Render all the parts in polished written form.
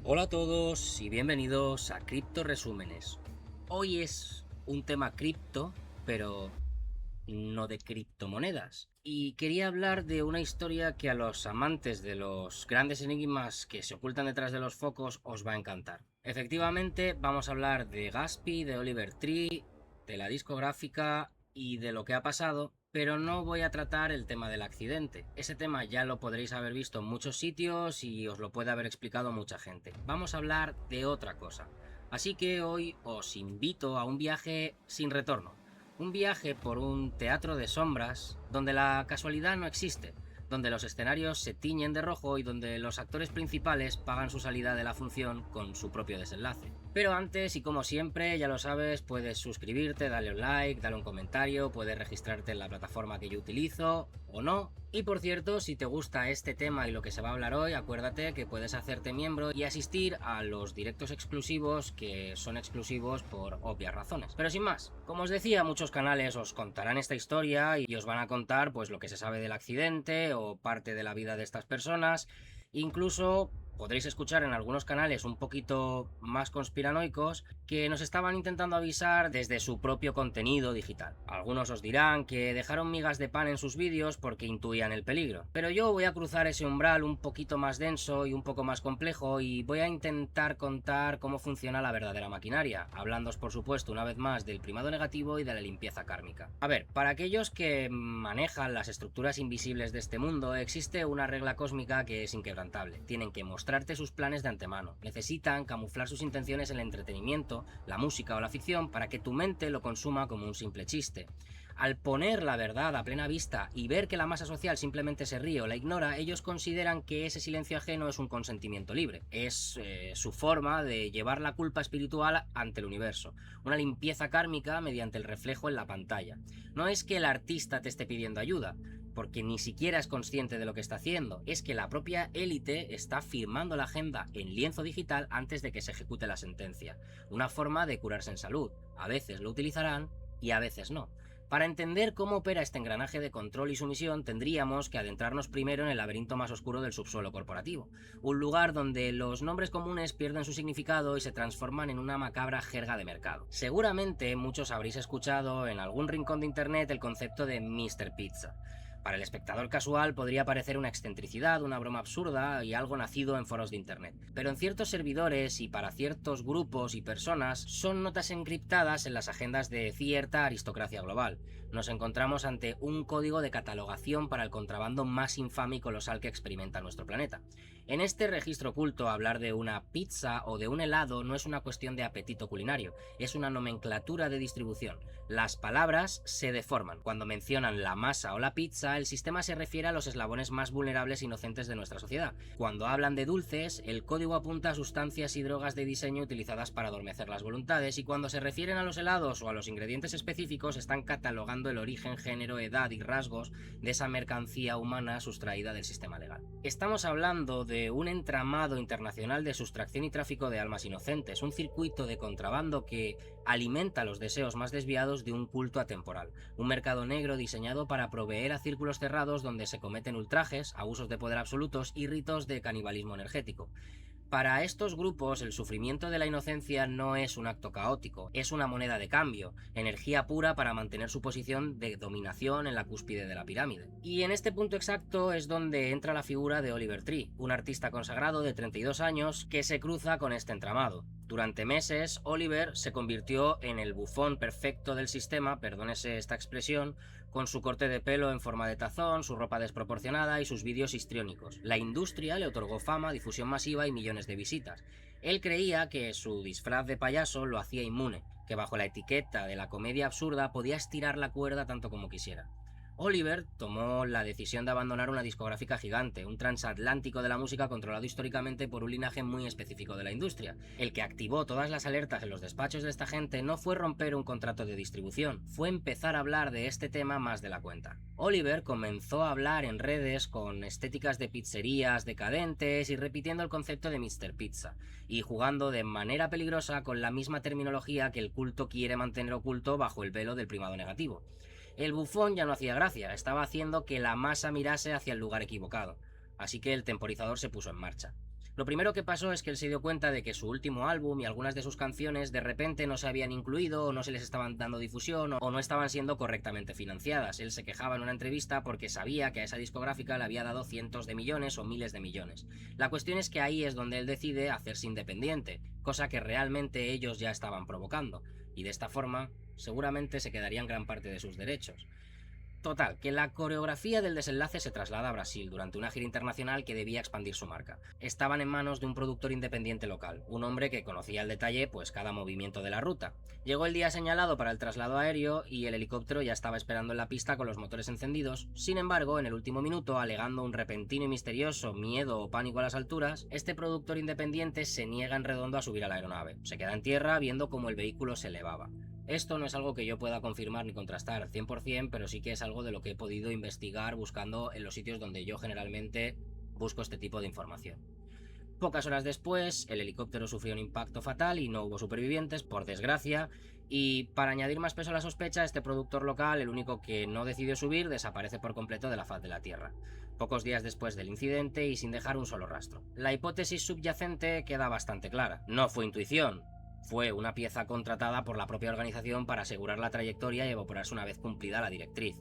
Hola a todos y bienvenidos a Cripto Resúmenes. Hoy es un tema cripto, pero no de criptomonedas. Y quería hablar de una historia que a los amantes de los grandes enigmas que se ocultan detrás de los focos os va a encantar. Efectivamente, vamos a hablar de Gaspi, de Oliver Tree, de la discográfica y de lo que ha pasado, pero no voy a tratar el tema del accidente. Ese tema ya lo podréis haber visto en muchos sitios y os lo puede haber explicado mucha gente. Vamos a hablar de otra cosa. Así que hoy os invito a un viaje sin retorno. Un viaje por un teatro de sombras donde la casualidad no existe, donde los escenarios se tiñen de rojo y donde los actores principales pagan su salida de la función con su propio desenlace. Pero antes, y como siempre, ya lo sabes, puedes suscribirte, darle un like, darle un comentario, puedes registrarte en la plataforma que yo utilizo o no. Y por cierto, si te gusta este tema y lo que se va a hablar hoy, acuérdate que puedes hacerte miembro y asistir a los directos exclusivos que son exclusivos por obvias razones. Pero sin más, como os decía, muchos canales os contarán esta historia y os van a contar pues lo que se sabe del accidente o parte de la vida de estas personas. Incluso podréis escuchar en algunos canales un poquito más conspiranoicos que nos estaban intentando avisar desde su propio contenido digital. Algunos os dirán que dejaron migas de pan en sus vídeos porque intuían el peligro. Pero yo voy a cruzar ese umbral un poquito más denso y un poco más complejo y voy a intentar contar cómo funciona la verdadera maquinaria, hablándoos por supuesto una vez más del primado negativo y de la limpieza kármica. A ver, para aquellos que manejan las estructuras invisibles de este mundo, existe una regla cósmica que es inquebrantable. Tienen que mostrarte sus planes de antemano. Necesitan camuflar sus intenciones en el entretenimiento, la música o la ficción para que tu mente lo consuma como un simple chiste. Al poner la verdad a plena vista y ver que la masa social simplemente se ríe o la ignora, ellos consideran que ese silencio ajeno es un consentimiento libre. Es su forma de llevar la culpa espiritual ante el universo. Una limpieza kármica mediante el reflejo en la pantalla. No es que el artista te esté pidiendo ayuda, porque ni siquiera es consciente de lo que está haciendo. Es que la propia élite está firmando la agenda en lienzo digital antes de que se ejecute la sentencia. Una forma de curarse en salud. A veces lo utilizarán y a veces no. Para entender cómo opera este engranaje de control y sumisión, tendríamos que adentrarnos primero en el laberinto más oscuro del subsuelo corporativo, un lugar donde los nombres comunes pierden su significado y se transforman en una macabra jerga de mercado. Seguramente muchos habréis escuchado en algún rincón de internet el concepto de Mr. Pizza. Para el espectador casual podría parecer una excentricidad, una broma absurda y algo nacido en foros de internet. Pero en ciertos servidores y para ciertos grupos y personas son notas encriptadas en las agendas de cierta aristocracia global. Nos encontramos ante un código de catalogación para el contrabando más infame y colosal que experimenta nuestro planeta. En este registro oculto, hablar de una pizza o de un helado no es una cuestión de apetito culinario, es una nomenclatura de distribución. Las palabras se deforman. Cuando mencionan la masa o la pizza, el sistema se refiere a los eslabones más vulnerables e inocentes de nuestra sociedad. Cuando hablan de dulces, el código apunta a sustancias y drogas de diseño utilizadas para adormecer las voluntades, y cuando se refieren a los helados o a los ingredientes específicos, están catalogando el origen, género, edad y rasgos de esa mercancía humana sustraída del sistema legal. Estamos hablando de un entramado internacional de sustracción y tráfico de almas inocentes, un circuito de contrabando que alimenta los deseos más desviados de un culto atemporal, un mercado negro diseñado para proveer a círculos cerrados donde se cometen ultrajes, abusos de poder absolutos y ritos de canibalismo energético. Para estos grupos, el sufrimiento de la inocencia no es un acto caótico, es una moneda de cambio, energía pura para mantener su posición de dominación en la cúspide de la pirámide. Y en este punto exacto es donde entra la figura de Oliver Tree, un artista consagrado de 32 años que se cruza con este entramado. Durante meses, Oliver se convirtió en el bufón perfecto del sistema, perdónese esta expresión, con su corte de pelo en forma de tazón, su ropa desproporcionada y sus vídeos histriónicos. La industria le otorgó fama, difusión masiva y millones de visitas. Él creía que su disfraz de payaso lo hacía inmune, que bajo la etiqueta de la comedia absurda podía estirar la cuerda tanto como quisiera. Oliver tomó la decisión de abandonar una discográfica gigante, un transatlántico de la música controlado históricamente por un linaje muy específico de la industria. El que activó todas las alertas en los despachos de esta gente no fue romper un contrato de distribución, fue empezar a hablar de este tema más de la cuenta. Oliver comenzó a hablar en redes con estéticas de pizzerías decadentes y repitiendo el concepto de Mr. Pizza, y jugando de manera peligrosa con la misma terminología que el culto quiere mantener oculto bajo el velo del primado negativo. El bufón ya no hacía gracia, estaba haciendo que la masa mirase hacia el lugar equivocado, así que el temporizador se puso en marcha. Lo primero que pasó es que él se dio cuenta de que su último álbum y algunas de sus canciones de repente no se habían incluido, o no se les estaban dando difusión, o no estaban siendo correctamente financiadas. Él se quejaba en una entrevista porque sabía que a esa discográfica le había dado cientos de millones o miles de millones. La cuestión es que ahí es donde él decide hacerse independiente, cosa que realmente ellos ya estaban provocando, y de esta forma seguramente se quedarían gran parte de sus derechos. Total, que la coreografía del desenlace se traslada a Brasil durante una gira internacional que debía expandir su marca. Estaban en manos de un productor independiente local, un hombre que conocía al detalle pues cada movimiento de la ruta. Llegó el día señalado para el traslado aéreo y el helicóptero ya estaba esperando en la pista con los motores encendidos. Sin embargo, en el último minuto, alegando un repentino y misterioso miedo o pánico a las alturas, este productor independiente se niega en redondo a subir a la aeronave. Se queda en tierra viendo cómo el vehículo se elevaba. Esto no es algo que yo pueda confirmar ni contrastar al 100%, pero sí que es algo de lo que he podido investigar buscando en los sitios donde yo generalmente busco este tipo de información. Pocas horas después, el helicóptero sufrió un impacto fatal y no hubo supervivientes, por desgracia, y para añadir más peso a la sospecha, este productor local, el único que no decidió subir, desaparece por completo de la faz de la Tierra, pocos días después del incidente y sin dejar un solo rastro. La hipótesis subyacente queda bastante clara. No fue intuición, fue una pieza contratada por la propia organización para asegurar la trayectoria y evaporarse una vez cumplida la directriz.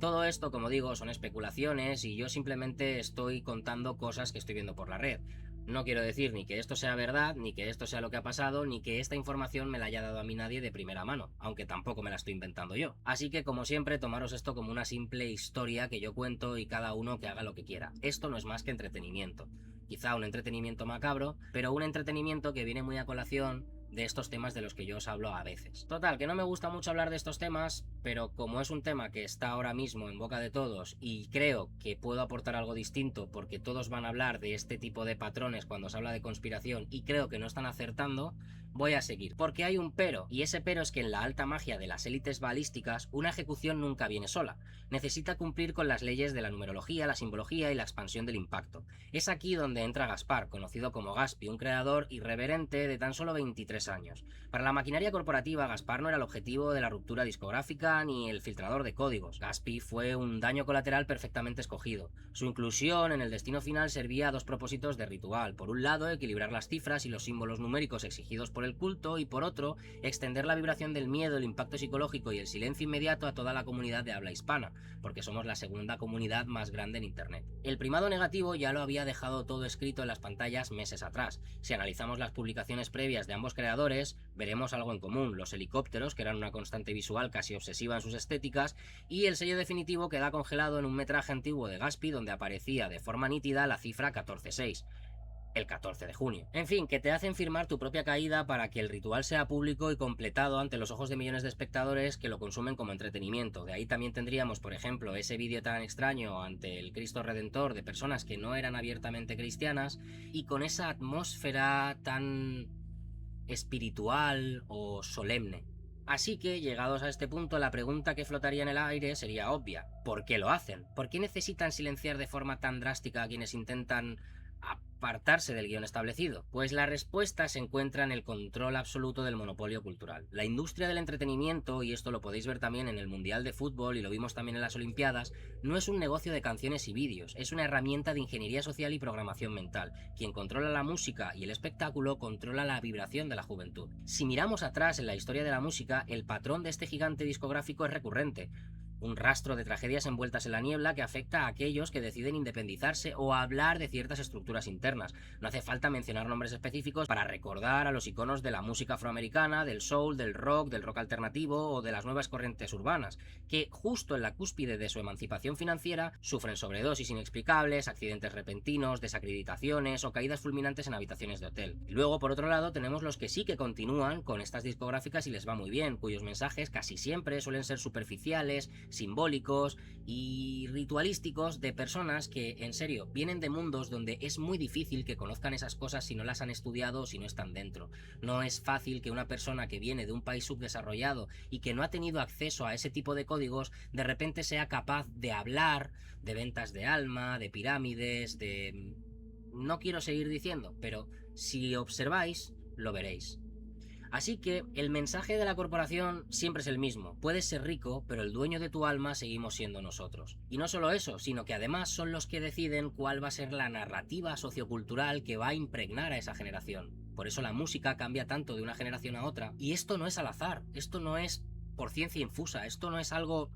Todo esto, como digo, son especulaciones y yo simplemente estoy contando cosas que estoy viendo por la red. No quiero decir ni que esto sea verdad, ni que esto sea lo que ha pasado, ni que esta información me la haya dado a mí nadie de primera mano, aunque tampoco me la estoy inventando yo. Así que, como siempre, tomaros esto como una simple historia que yo cuento y cada uno que haga lo que quiera. Esto no es más que entretenimiento. Quizá un entretenimiento macabro, pero un entretenimiento que viene muy a colación de estos temas de los que yo os hablo a veces. Total, que no me gusta mucho hablar de estos temas, pero como es un tema que está ahora mismo en boca de todos y creo que puedo aportar algo distinto porque todos van a hablar de este tipo de patrones cuando se habla de conspiración y creo que no están acertando, voy a seguir. Porque hay un pero, y ese pero es que en la alta magia de las élites balísticas una ejecución nunca viene sola. Necesita cumplir con las leyes de la numerología, la simbología y la expansión del impacto. Es aquí donde entra Gaspar, conocido como Gaspi, un creador irreverente de tan solo 23 años. Para la maquinaria corporativa, Gaspar no era el objetivo de la ruptura discográfica ni el filtrador de códigos. Gaspi fue un daño colateral perfectamente escogido. Su inclusión en el destino final servía a dos propósitos de ritual. Por un lado, equilibrar las cifras y los símbolos numéricos exigidos por el culto, y por otro, extender la vibración del miedo, el impacto psicológico y el silencio inmediato a toda la comunidad de habla hispana, porque somos la segunda comunidad más grande en Internet. El primado negativo ya lo había dejado todo escrito en las pantallas meses atrás. Si analizamos las publicaciones previas de ambos creadores, veremos algo en común: los helicópteros, que eran una constante visual casi obsesiva en sus estéticas, y el sello definitivo queda congelado en un metraje antiguo de Gaspi donde aparecía de forma nítida la cifra 14.6. El 14 de junio. En fin, que te hacen firmar tu propia caída para que el ritual sea público y completado ante los ojos de millones de espectadores que lo consumen como entretenimiento. De ahí también tendríamos, por ejemplo, ese vídeo tan extraño ante el Cristo Redentor de personas que no eran abiertamente cristianas y con esa atmósfera tan espiritual o solemne. Así que, llegados a este punto, la pregunta que flotaría en el aire sería obvia. ¿Por qué lo hacen? ¿Por qué necesitan silenciar de forma tan drástica a quienes intentan apartarse del guión establecido? Pues la respuesta se encuentra en el control absoluto del monopolio cultural. La industria del entretenimiento, y esto lo podéis ver también en el Mundial de Fútbol y lo vimos también en las Olimpiadas, no es un negocio de canciones y vídeos, es una herramienta de ingeniería social y programación mental. Quien controla la música y el espectáculo controla la vibración de la juventud. Si miramos atrás en la historia de la música, el patrón de este gigante discográfico es recurrente. Un rastro de tragedias envueltas en la niebla que afecta a aquellos que deciden independizarse o hablar de ciertas estructuras internas. No hace falta mencionar nombres específicos para recordar a los iconos de la música afroamericana, del soul, del rock alternativo o de las nuevas corrientes urbanas, que justo en la cúspide de su emancipación financiera sufren sobredosis inexplicables, accidentes repentinos, desacreditaciones o caídas fulminantes en habitaciones de hotel. Y luego, por otro lado, tenemos los que sí que continúan con estas discográficas y les va muy bien, cuyos mensajes casi siempre suelen ser superficiales, simbólicos y ritualísticos, de personas que, en serio, vienen de mundos donde es muy difícil que conozcan esas cosas si no las han estudiado o si no están dentro. No es fácil que una persona que viene de un país subdesarrollado y que no ha tenido acceso a ese tipo de códigos de repente sea capaz de hablar de ventas de alma, de pirámides, no quiero seguir diciendo, pero si observáis, lo veréis. Así que el mensaje de la corporación siempre es el mismo. Puedes ser rico, pero el dueño de tu alma seguimos siendo nosotros. Y no solo eso, sino que además son los que deciden cuál va a ser la narrativa sociocultural que va a impregnar a esa generación. Por eso la música cambia tanto de una generación a otra. Y esto no es al azar, esto no es por ciencia infusa, esto no es algo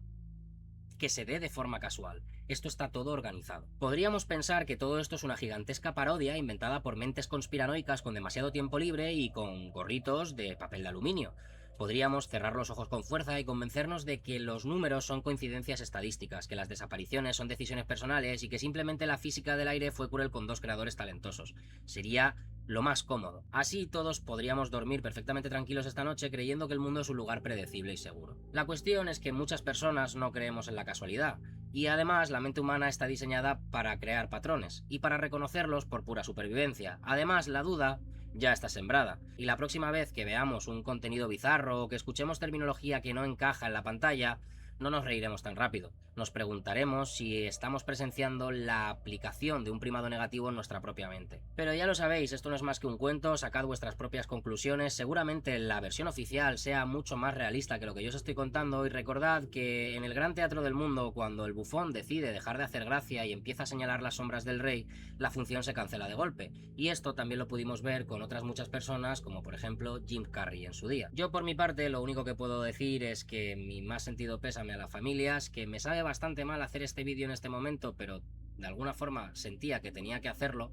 que se dé de forma casual. Esto está todo organizado. Podríamos pensar que todo esto es una gigantesca parodia inventada por mentes conspiranoicas con demasiado tiempo libre y con gorritos de papel de aluminio. Podríamos cerrar los ojos con fuerza y convencernos de que los números son coincidencias estadísticas, que las desapariciones son decisiones personales y que simplemente la física del aire fue cruel con dos creadores talentosos. Sería lo más cómodo. Así todos podríamos dormir perfectamente tranquilos esta noche creyendo que el mundo es un lugar predecible y seguro. La cuestión es que muchas personas no creemos en la casualidad, y además la mente humana está diseñada para crear patrones, y para reconocerlos por pura supervivencia. Además, la duda ya está sembrada, y la próxima vez que veamos un contenido bizarro o que escuchemos terminología que no encaja en la pantalla, no nos reiremos tan rápido. Nos preguntaremos si estamos presenciando la aplicación de un primado negativo en nuestra propia mente. Pero ya lo sabéis, esto no es más que un cuento, sacad vuestras propias conclusiones, seguramente la versión oficial sea mucho más realista que lo que yo os estoy contando, y recordad que en el gran teatro del mundo, cuando el bufón decide dejar de hacer gracia y empieza a señalar las sombras del rey, la función se cancela de golpe, y esto también lo pudimos ver con otras muchas personas, como por ejemplo Jim Carrey en su día. Yo por mi parte lo único que puedo decir es que mi más sentido pésame a las familias, que me sabe bastante mal hacer este vídeo en este momento, pero de alguna forma sentía que tenía que hacerlo.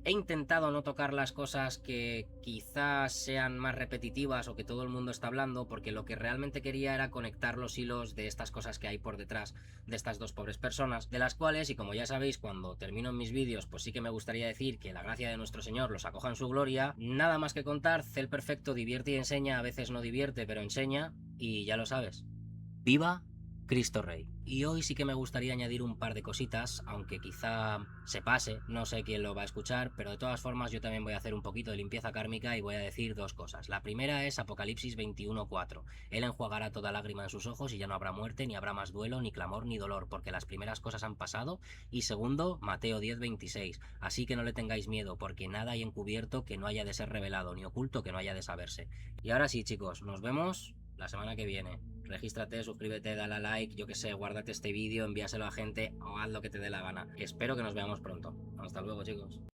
He intentado no tocar las cosas que quizás sean más repetitivas o que todo el mundo está hablando, porque lo que realmente quería era conectar los hilos de estas cosas que hay por detrás de estas dos pobres personas, de las cuales, y como ya sabéis, cuando termino mis vídeos, pues sí que me gustaría decir que la gracia de nuestro Señor los acoja en su gloria. Nada más que contar, Cel Perfecto divierte y enseña, a veces no divierte, pero enseña, y ya lo sabes. ¡Viva Cristo Rey! Y hoy sí que me gustaría añadir un par de cositas, aunque quizá se pase, no sé quién lo va a escuchar, pero de todas formas yo también voy a hacer un poquito de limpieza kármica y voy a decir dos cosas. La primera es Apocalipsis 21:4. Él enjuagará toda lágrima en sus ojos y ya no habrá muerte, ni habrá más duelo, ni clamor, ni dolor, porque las primeras cosas han pasado. Y segundo, Mateo 10:26. Así que no le tengáis miedo, porque nada hay encubierto que no haya de ser revelado, ni oculto que no haya de saberse. Y ahora sí, chicos, nos vemos la semana que viene. Regístrate, suscríbete, dale a like, yo que sé, guárdate este vídeo, envíaselo a gente o haz lo que te dé la gana. Espero que nos veamos pronto. Hasta luego, chicos.